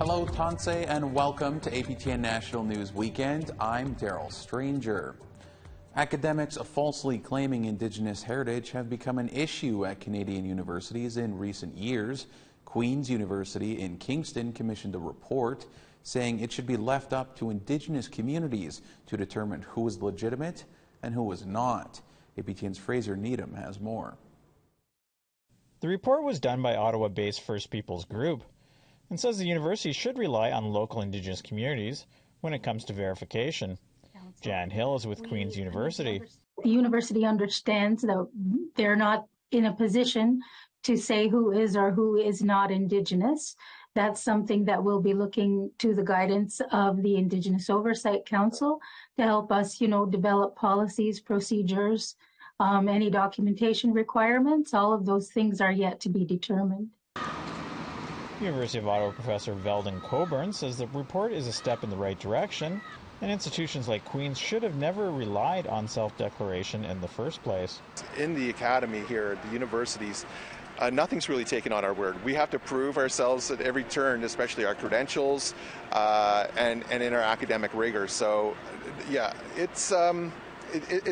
Hello, Tanse, and welcome to APTN National News Weekend. I'm Daryl Stranger. Academics falsely claiming Indigenous heritage have become an issue at Canadian universities in recent years. Queen's University in Kingston commissioned a report saying it should be left up to Indigenous communities to determine who is legitimate and who is not. APTN's Fraser Needham has more. The report was done by Ottawa-based First Peoples Group and says the university should rely on local Indigenous communities when it comes to verification. Jan Hill is with Queen's University. The university understands that they're not in a position to say who is or who is not Indigenous. That's something that we'll be looking to the guidance of the Indigenous Oversight Council to help us, develop policies, procedures, any documentation requirements. All of those things are yet to be determined. University of Ottawa professor Veldon Coburn says the report is a step in the right direction, and institutions like Queen's should have never relied on self-declaration in the first place. In the academy here at the universities, nothing's really taken on our word. We have to prove ourselves at every turn, especially our credentials and in our academic rigor. So, yeah, it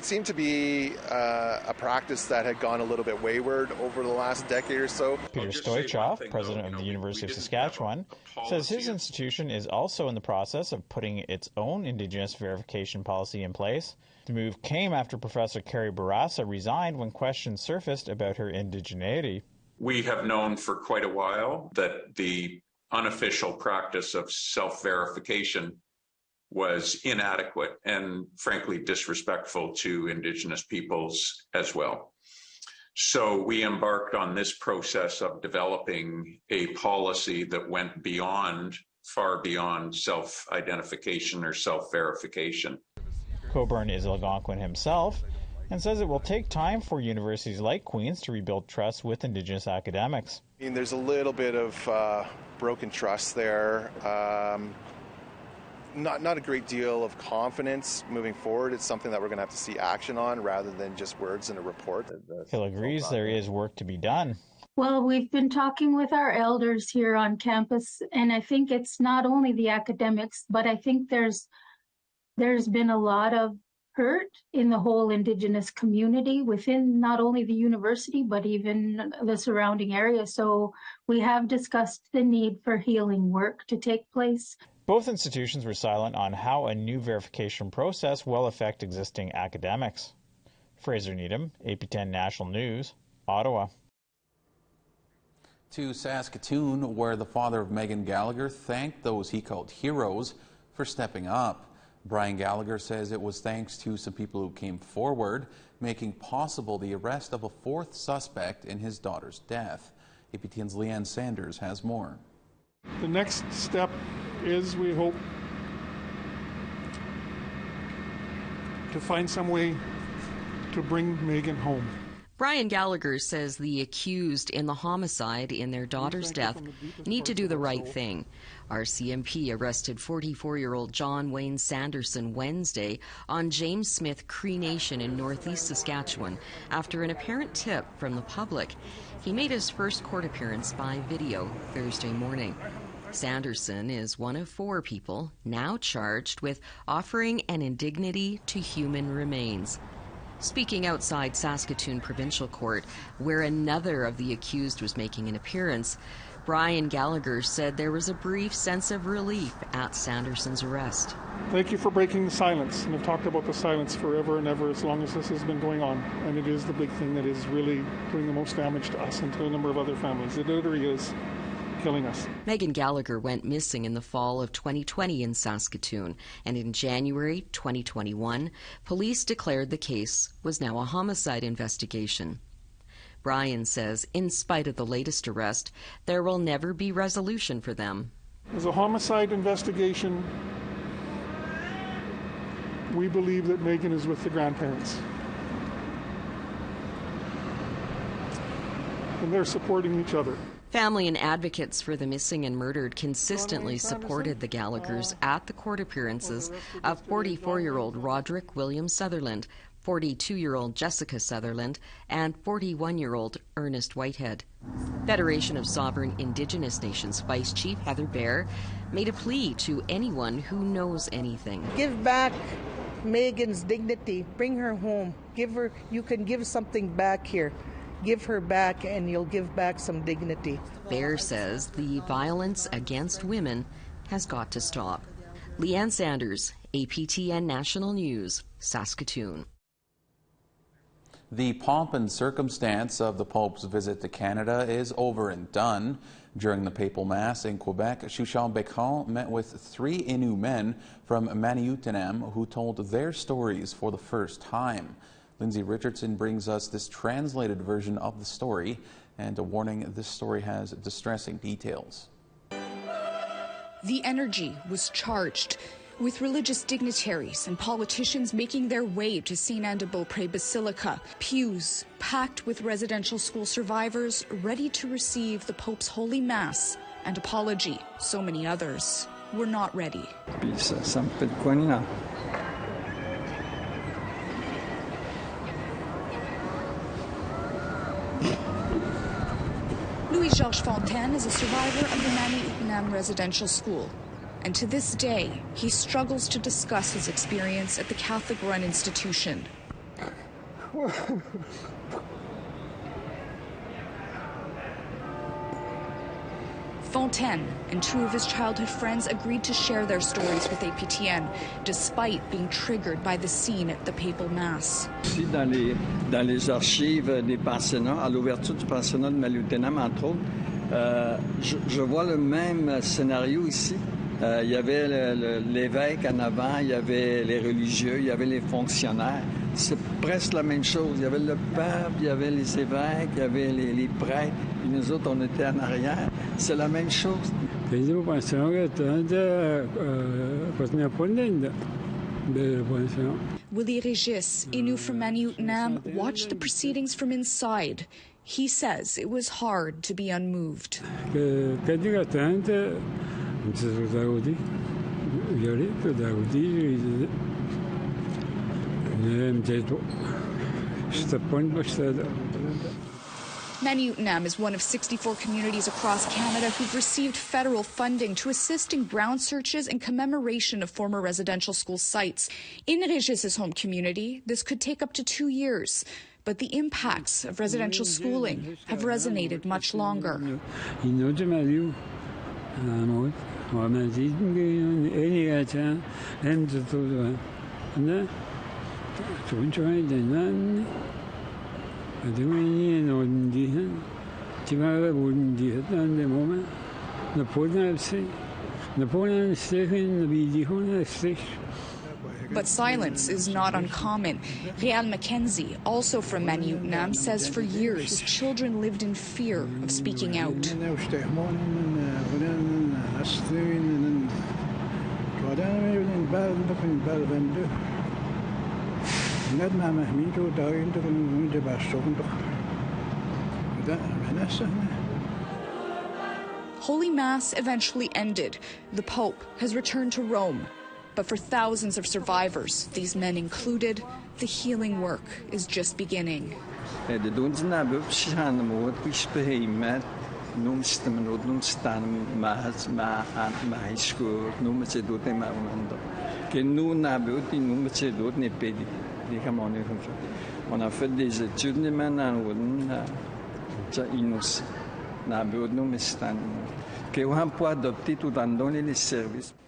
seemed to be a practice that had gone a little bit wayward over the last decade or so. Peter Stoichkov, president of the University of Saskatchewan, says his institution is also in the process of putting its own Indigenous verification policy in place. The move came after Professor Carrie Barassa resigned when questions surfaced about her indigeneity. We have known for quite a while that the unofficial practice of self-verification was inadequate and frankly disrespectful to Indigenous peoples as well. So we embarked on this process of developing a policy that went far beyond self-identification or self-verification. Coburn is Algonquin himself and says it will take time for universities like Queen's to rebuild trust with Indigenous academics. I mean, there's a little bit of broken trust there. Not a great deal of confidence moving forward. It's something that we're going to have to see action on rather than just words in a report. Hill agrees there is work to be done. Well, we've been talking with our elders here on campus, and I think it's not only the academics, but I think there's been a lot of hurt in the whole Indigenous community within not only the university, but even the surrounding area. So we have discussed the need for healing work to take place. Both institutions were silent on how a new verification process will affect existing academics. Fraser Needham, APTN National News, Ottawa. To Saskatoon, where the father of Megan Gallagher thanked those he called heroes for stepping up. Brian Gallagher says it was thanks to some people who came forward, making possible the arrest of a fourth suspect in his daughter's death. APTN's Leanne Sanders has more. The next step is, we hope, to find some way to bring Megan home. Brian Gallagher says the accused in the homicide in their daughter's death need to do the right thing. RCMP arrested 44-year-old John Wayne Sanderson Wednesday on James Smith Cree Nation in northeast Saskatchewan after an apparent tip from the public. He made his first court appearance by video Thursday morning. Sanderson is one of 4 people now charged with offering an indignity to human remains. Speaking outside Saskatoon Provincial Court, where another of the accused was making an appearance, Brian Gallagher said there was a brief sense of relief at Sanderson's arrest. Thank you for breaking the silence, and I've talked about the silence forever and ever as long as this has been going on, and it is the big thing that is really doing the most damage to us and to a number of other families. It literally is killing us. Megan Gallagher went missing in the fall of 2020 in Saskatoon, and in January 2021, police declared the case was now a homicide investigation. Brian says, in spite of the latest arrest, there will never be resolution for them. As a homicide investigation, we believe that Megan is with the grandparents. And they're supporting each other. Family and advocates for the missing and murdered consistently supported the Gallaghers at the court appearances of 44-year-old Roderick William Sutherland, 42-year-old Jessica Sutherland, and 41-year-old Ernest Whitehead. Federation of Sovereign Indigenous Nations Vice Chief Heather Bear made a plea to anyone who knows anything. Give back Megan's dignity. Bring her home. You can give something back here. Give her back and you'll give back some dignity. Bear says the violence against women has got to stop. Leanne Sanders, APTN National News, Saskatoon. The pomp and circumstance of the Pope's visit to Canada is over and done. During the papal mass in Quebec, Chouchard Bécran met with 3 Innu men from Manioutinam who told their stories for the first time. Lindsay Richardson brings us this translated version of the story, and a warning, this story has distressing details. The energy was charged, with religious dignitaries and politicians making their way to St. Anne-de-Beaupré Basilica, pews packed with residential school survivors ready to receive the Pope's Holy Mass and apology. So many others were not ready. Louis-Georges Fontaine is a survivor of the Manioutinam residential school. And to this day, he struggles to discuss his experience at the Catholic-run institution. Fontaine and 2 of his childhood friends agreed to share their stories with APTN, despite being triggered by the scene at the papal mass. Ici, dans les archives des pensionnats, à l'ouverture du pensionnat de Manioutinam, entre autres, je vois le même scénario ici. Il y avait l'évêque en avant, il y avait les religieux, il y avait les fonctionnaires. C'est presque la même chose. Il y avait le pape, il y avait les évêques, il y avait les prêtres, et nous autres, on était en arrière. C'est la même chose. Willie Régis, Innu from Manioutinam, watched the proceedings from inside. He says it was hard to be unmoved. Manioutinam is one of 64 communities across Canada who've received federal funding to assist in ground searches and commemoration of former residential school sites. In Régis' home community, this could take up to 2 years. But the impacts of residential schooling have resonated much longer. But silence is not uncommon. Réal Mackenzie, also from Manioutinam, says for years children lived in fear of speaking out. Holy Mass eventually ended. The Pope has returned to Rome. But for thousands of survivors, these men included, the healing work is just beginning. On a fait des études,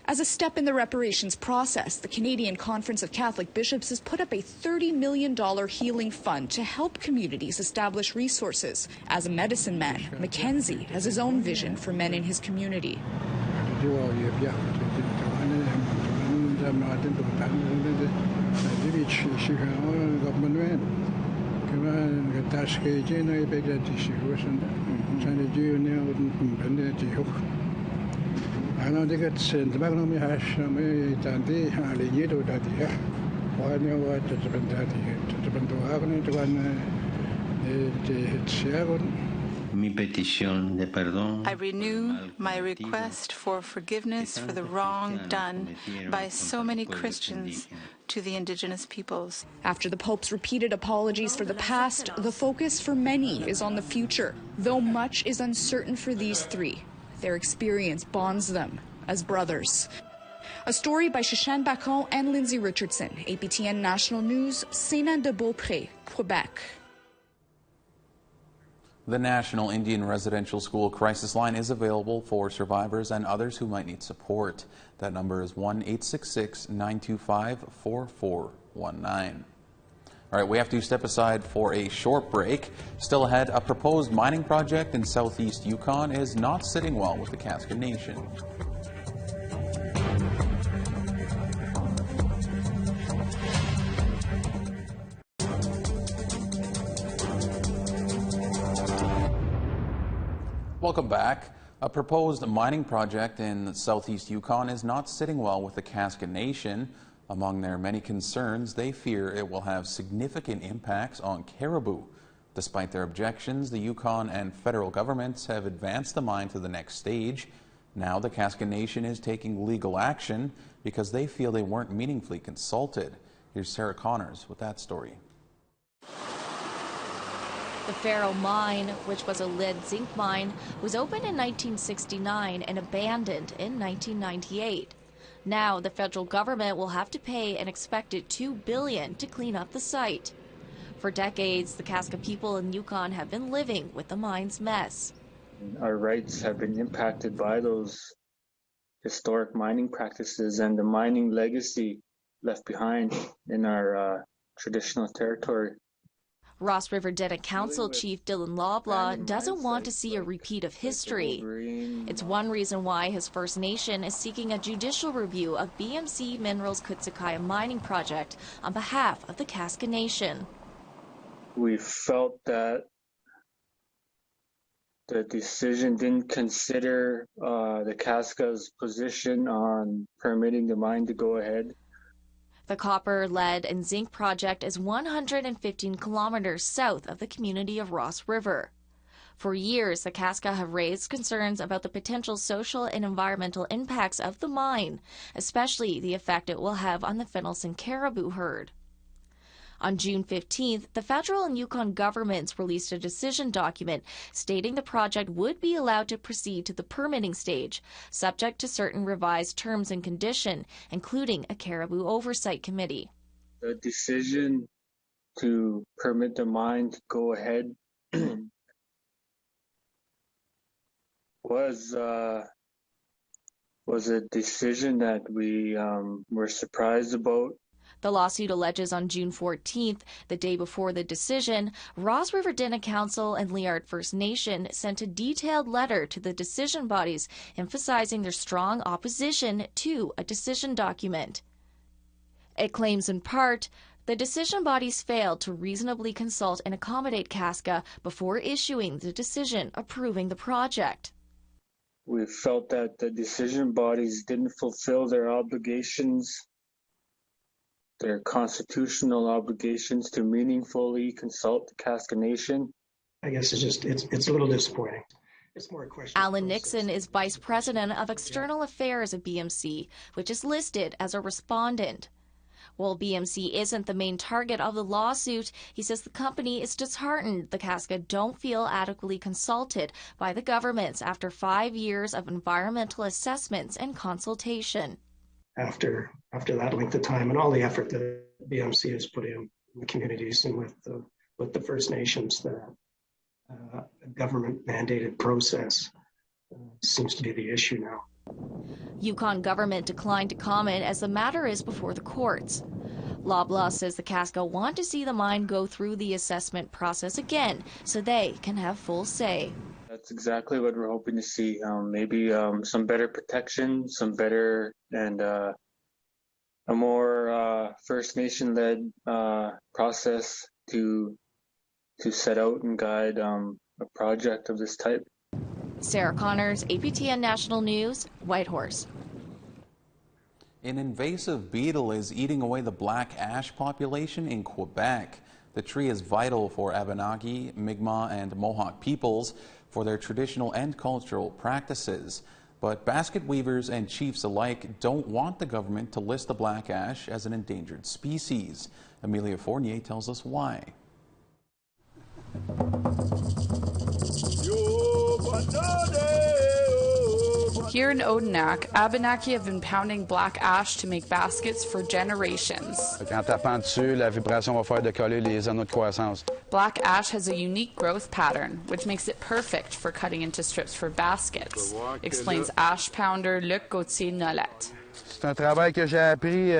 As a step in the reparations process, the Canadian Conference of Catholic Bishops has put up a $30 million healing fund to help communities establish resources. As a medicine man, Mackenzie has his own vision for men in his community. I renew my request for forgiveness for the wrong done by so many Christians to the Indigenous peoples. After the Pope's repeated apologies for the past, the focus for many is on the future, though much is uncertain for these three. Their experience bonds them as brothers. A story by Shashan Bacon and Lindsay Richardson, APTN National News, Saint-Anne-de-Beaupré, Quebec. The National Indian Residential School Crisis Line is available for survivors and others who might need support. That number is 1-866-925-4419. All right, we have to step aside for a short break. Still ahead, a proposed mining project in southeast Yukon is not sitting well with the Casca Nation. Welcome back. A proposed mining project in southeast Yukon is not sitting well with the Casca Nation. Among their many concerns, they fear it will have significant impacts on caribou. Despite their objections, the Yukon and federal governments have advanced the mine to the next stage. Now the Casca Nation is taking legal action because they feel they weren't meaningfully consulted. Here's Sarah Connors with that story. The Faro mine, which was a lead-zinc mine, was opened in 1969 and abandoned in 1998. Now, the federal government will have to pay an expected $2 billion to clean up the site. For decades, the Casca people in Yukon have been living with the mine's mess. Our rights have been impacted by those historic mining practices and the mining legacy left behind in our traditional territory. Ross River Dennet Council Chief Dylan Loblaw doesn't want to see a repeat of history. It's one reason why his First Nation is seeking a judicial review of BMC Minerals Kutsikaya mining project on behalf of the Casca Nation. We felt that the decision didn't consider the Casca's position on permitting the mine to go ahead. The copper, lead, and zinc project is 115 kilometers south of the community of Ross River. For years, the Casca have raised concerns about the potential social and environmental impacts of the mine, especially the effect it will have on the Fennelson caribou herd. On June 15th, the federal and Yukon governments released a decision document stating the project would be allowed to proceed to the permitting stage, subject to certain revised terms and conditions, including a caribou oversight committee. The decision to permit the mine to go ahead was a decision that we were surprised about. The lawsuit alleges on June 14th, the day before the decision, Ross River Dennet Council and Liard First Nation sent a detailed letter to the decision bodies emphasizing their strong opposition to a decision document. It claims in part the decision bodies failed to reasonably consult and accommodate Casca before issuing the decision approving the project. We felt that the decision bodies didn't fulfill their obligations, their constitutional obligations to meaningfully consult the Casca Nation. I guess it's a little disappointing. It's more a question. Alan Nixon is Vice President of External Affairs at BMC, which is listed as a respondent. While BMC isn't the main target of the lawsuit, he says the company is disheartened the Casca don't feel adequately consulted by the governments after 5 years of environmental assessments and consultation. After that length of time and all the effort that BMC has put in the communities and with the First Nations, the government-mandated process seems to be the issue now. Yukon government declined to comment as the matter is before the courts. Loblaw says the Casca want to see the mine go through the assessment process again so they can have full say. That's exactly what we're hoping to see. Maybe some better protection, some better and a more First Nation-led process to set out and guide a project of this type. Sarah Connors, APTN National News, Whitehorse. An invasive beetle is eating away the black ash population in Quebec. The tree is vital for Abenaki, Mi'kmaq, and Mohawk peoples. for their traditional and cultural practices. But basket weavers and chiefs alike don't want the government to list the black ash as an endangered species. Amelia Fournier tells us why. Here in Odanak, Abenaki have been pounding black ash to make baskets for generations. Black ash has a unique growth pattern, which makes it perfect for cutting into strips for baskets, explains ash pounder Luc Gauthier-Nolette. C'est un travail que j'ai appris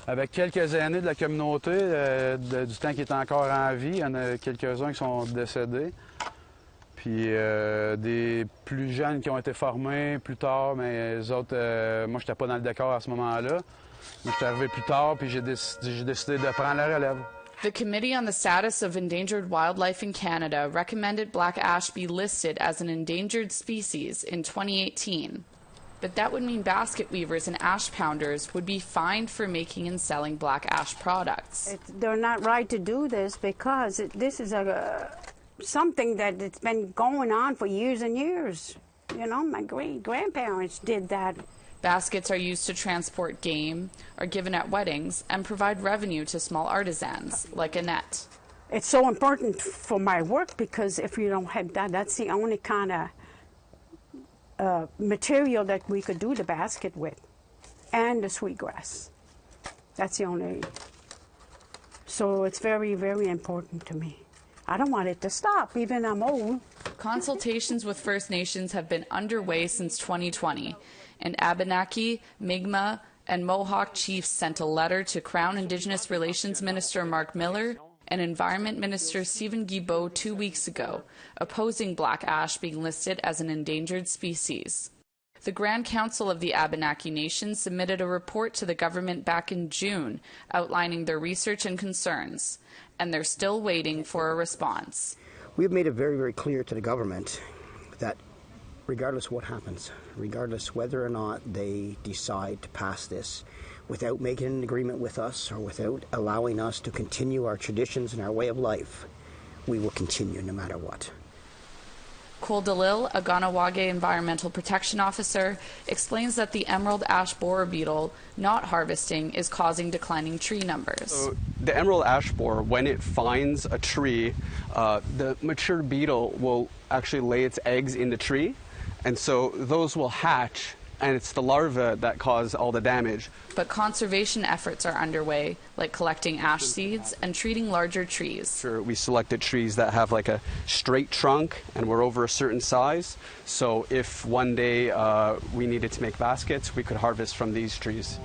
avec quelques aînés de la communauté, du temps qui est encore en vie. Il y en a quelques-uns qui sont décédés. Puis des plus jeunes qui ont été formés plus tard, mais les autres, moi, je n'étais pas dans le décor à ce moment-là. Je suis arrivé plus tard, puis j'ai décidé de prendre la relève. The Committee on the Status of Endangered Wildlife in Canada recommended black ash be listed as an endangered species in 2018. But that would mean basket weavers and ash pounders would be fined for making and selling black ash products. They're not right to do this because this is something that it's been going on for years and years. You know, my great-grandparents did that. Baskets are used to transport game, are given at weddings, and provide revenue to small artisans, like Annette. It's so important for my work because if you don't have that, that's the only kind of material that we could do the basket with, and the sweetgrass. That's the only. So it's very, very important to me. I don't want it to stop, even I'm old. Consultations with First Nations have been underway since 2020, and Abenaki, Mi'kmaq, and Mohawk chiefs sent a letter to Crown Indigenous Relations Minister Mark Miller and Environment Minister Stephen Guilbeault 2 weeks ago, opposing black ash being listed as an endangered species. The Grand Council of the Abenaki Nation submitted a report to the government back in June outlining their research and concerns, and they're still waiting for a response. We have made it very, very clear to the government that regardless of what happens, regardless whether or not they decide to pass this without making an agreement with us or without allowing us to continue our traditions and our way of life, we will continue no matter what. Cole DeLille, a Ganawage Environmental Protection Officer, explains that the emerald ash borer beetle not harvesting is causing declining tree numbers. So the emerald ash borer, when it finds a tree, the mature beetle will actually lay its eggs in the tree, and so those will hatch, and it's the larvae that cause all the damage. But conservation efforts are underway, like collecting ash seeds and treating larger trees. Sure, we selected trees that have like a straight trunk and were over a certain size. So if one day we needed to make baskets, we could harvest from these trees.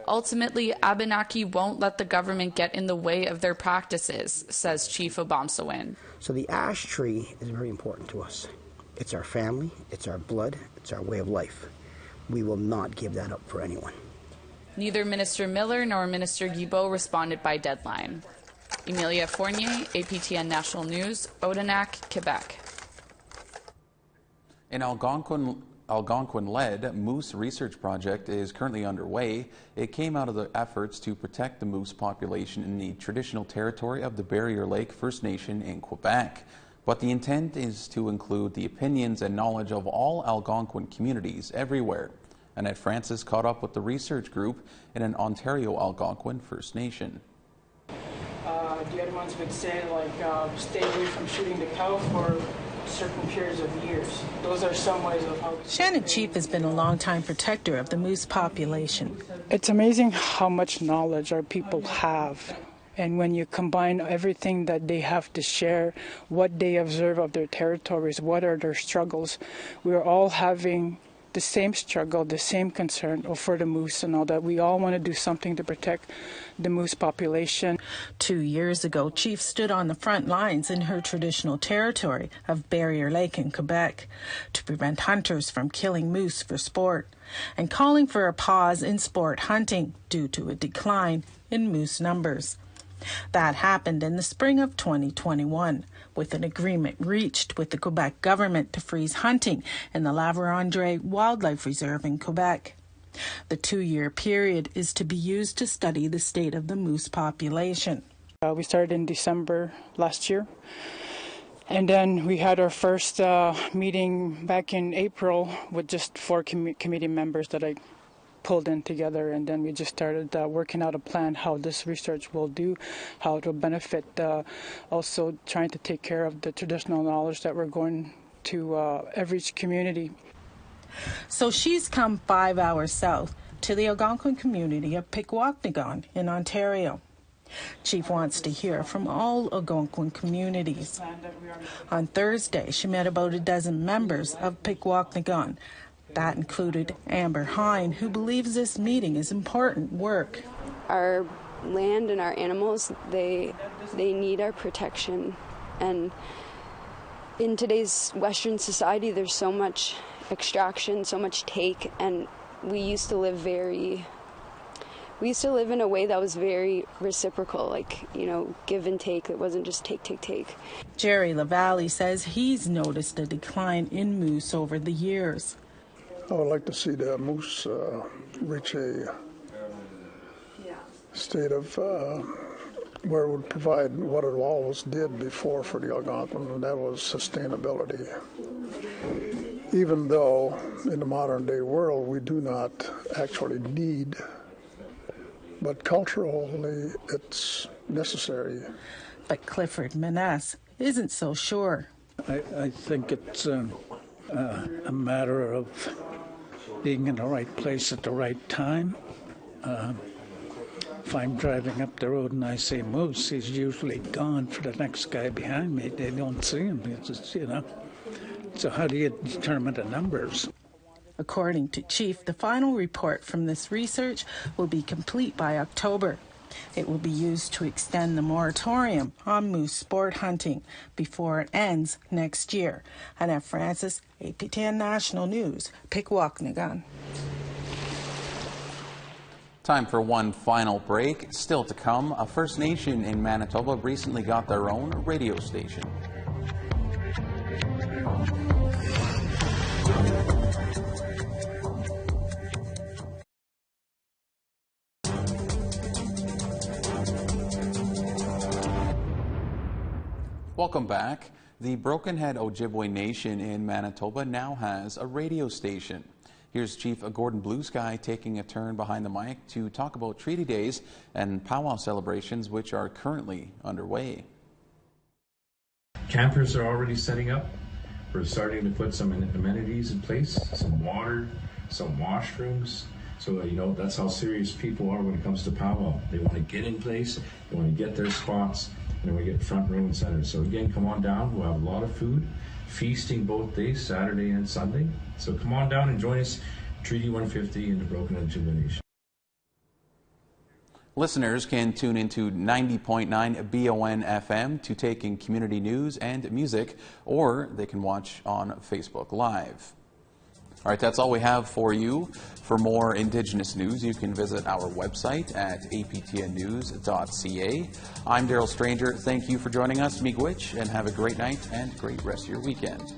Ultimately, Abenaki won't let the government get in the way of their practices, says Chief Obamsawin. So the ash tree is very important to us. It's our family, it's our blood, it's our way of life. We will not give that up for anyone. Neither Minister Miller nor Minister Guilbeault responded by deadline. Amelia Fournier, APTN National News, Odanak, Quebec. An Algonquin-led moose research project is currently underway. It came out of the efforts to protect the moose population in the traditional territory of the Barrier Lake First Nation in Quebec. But the intent is to include the opinions and knowledge of all Algonquin communities everywhere. Annette Francis caught up with the research group in an Ontario Algonquin First Nation. The other ones would say, stay away from shooting the cow for certain periods of years. Those are some ways of how... Shannon Chief has been a longtime protector of the moose population. It's amazing how much knowledge our people have. And when you combine everything that they have to share, what they observe of their territories, what are their struggles, we're all having the same struggle, the same concern for the moose and all that. We all want to do something to protect the moose population. 2 years ago, Chief stood on the front lines in her traditional territory of Barrier Lake in Quebec to prevent hunters from killing moose for sport and calling for a pause in sport hunting due to a decline in moose numbers. That happened in the spring of 2021, with an agreement reached with the Quebec government to freeze hunting in the La Vérendrye Wildlife Reserve in Quebec. The 2-year period is to be used to study the state of the moose population. We started in December last year, And then we had our first meeting back in April with just 4 committee members that I pulled in together, and then we just started working out a plan how this research will do, how it will benefit, also trying to take care of the traditional knowledge that we're going to every community. So she's come 5 hours south to the Algonquin community of Pikwakanagan in Ontario. Chief wants to hear from all Algonquin communities. On Thursday, she met about a dozen members of Pikwakanagan. That included Amber Hine, who believes this meeting is important work. Our land and our animals, they need our protection. And in today's Western society, there's so much extraction, so much take, and we used to live in a way that was very reciprocal, like, give and take. It wasn't just take, take, take. Jerry LaValle says he's noticed a decline in moose over the years. I would like to see the moose reach a state of where it would provide what it always did before for the Algonquin, and that was sustainability. Even though in the modern day world we do not actually need, but culturally it's necessary. But Clifford Maness isn't so sure. I think it's a matter of being in the right place at the right time. If I'm driving up the road and I see moose, he's usually gone for the next guy behind me. They don't see him. It's just, So how do you determine the numbers? According to Chief, the final report from this research will be complete by October. It will be used to extend the moratorium on moose sport hunting before it ends next year. Annette Francis, APTN National News, Pikwakanagan. Time for one final break. Still to come, a First Nation in Manitoba recently got their own radio station. Welcome back. The Broken Head Ojibwe Nation in Manitoba now has a radio station. Here's Chief Gordon Blue Sky taking a turn behind the mic to talk about Treaty Days and powwow celebrations which are currently underway. Campers are already setting up. We're starting to put some amenities in place, some water, some washrooms. So, that's how serious people are when it comes to powwow. They want to get in place, they want to get their spots, and then we get front row and center. So again, come on down. We'll have a lot of food, feasting both days, Saturday and Sunday. So come on down and join us, Treaty 150 in the Broken Head Ojibwe Nation. Listeners can tune into 90.9 BON FM to take in community news and music, or they can watch on Facebook Live. All right, that's all we have for you. For more Indigenous news, you can visit our website at aptnnews.ca. I'm Daryl Stranger. Thank you for joining us, Miigwech, and have a great night and great rest of your weekend.